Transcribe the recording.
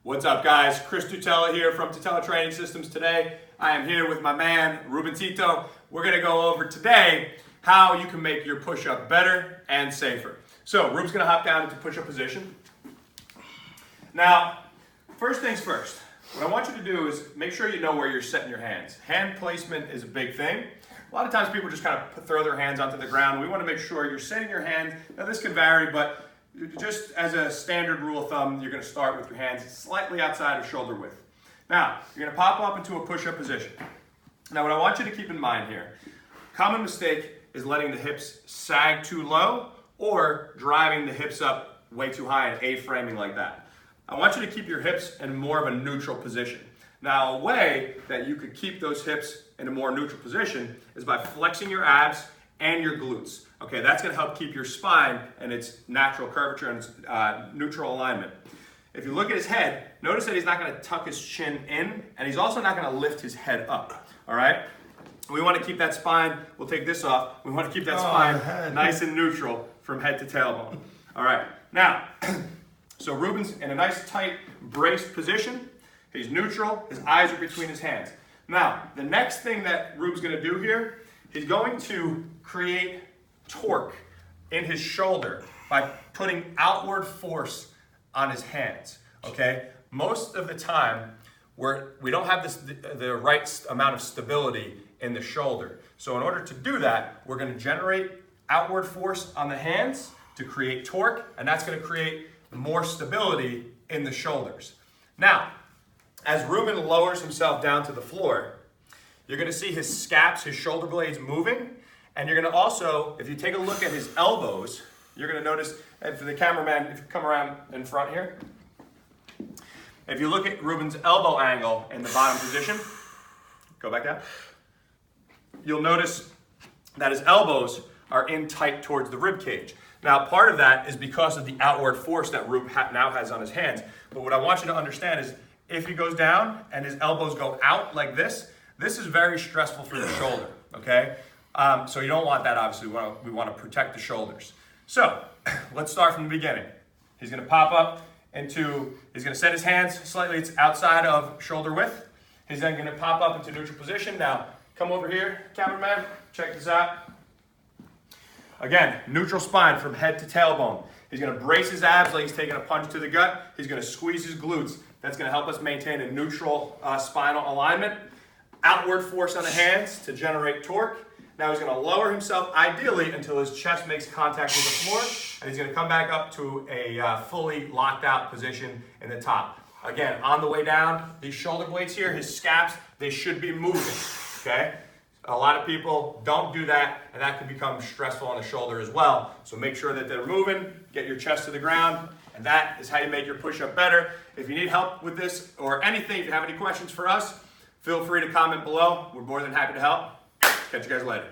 What's up, guys? Chris Tutela here from Tutela Training Systems. Today, I am here with my man, Ruben Tito. We're gonna go over today how you can make your push-up better and safer. So, Ruben's gonna hop down into push-up position. Now, first things first, what I want you to do is make sure you know where you're setting your hands. Hand placement is a big thing. A lot of times people just kind of throw their hands onto the ground. We want to make sure you're setting your hands. Now this can vary, but just as a standard rule of thumb, you're going to start with your hands slightly outside of shoulder width. Now, you're going to pop up into a push-up position. Now what I want you to keep in mind here, common mistake is letting the hips sag too low or driving the hips up way too high and A-framing like that. I want you to keep your hips in more of a neutral position. Now, a way that you could keep those hips in a more neutral position is by flexing your abs and your glutes. Okay, that's gonna help keep your spine in its natural curvature and its neutral alignment. If you look at his head, notice that he's not gonna tuck his chin in, and he's also not gonna lift his head up, all right? We wanna keep that spine, we'll take this off, we wanna keep that spine nice and neutral from head to tailbone. All right, now, so Ruben's in a nice tight braced position. He's neutral, his eyes are between his hands. Now, the next thing that Ruben's gonna do here, he's going to create torque in his shoulder by putting outward force on his hands, okay? Most of the time, we don't have the right amount of stability in the shoulder. So in order to do that, we're gonna generate outward force on the hands to create torque, and that's gonna create more stability in the shoulders. Now, as Ruben lowers himself down to the floor, you're gonna see his scaps, his shoulder blades moving, and you're gonna also, if you take a look at his elbows, you're gonna notice, and for the cameraman, if you come around in front here, if you look at Ruben's elbow angle in the bottom position, go back down, you'll notice that his elbows are in tight towards the rib cage. Now, part of that is because of the outward force that Ruben now has on his hands, but what I want you to understand is if he goes down and his elbows go out like this is very stressful for the shoulder, okay? So you don't want that, obviously. We want to protect the shoulders. So let's start from the beginning. He's gonna pop up he's gonna set his hands slightly, it's outside of shoulder width. He's then gonna pop up into neutral position. Now, come over here, cameraman, check this out. Again, neutral spine from head to tailbone. He's gonna brace his abs like he's taking a punch to the gut. He's gonna squeeze his glutes. That's gonna help us maintain a neutral spinal alignment. Outward force on the hands to generate torque. Now he's gonna lower himself ideally until his chest makes contact with the floor, and he's gonna come back up to a fully locked out position in the top. Again, on the way down, these shoulder blades here, his scaps, they should be moving, okay? A lot of people don't do that, and that can become stressful on the shoulder as well. So make sure that they're moving, get your chest to the ground, and that is how you make your push-up better. If you need help with this or anything, if you have any questions for us, feel free to comment below. We're more than happy to help. Catch you guys later.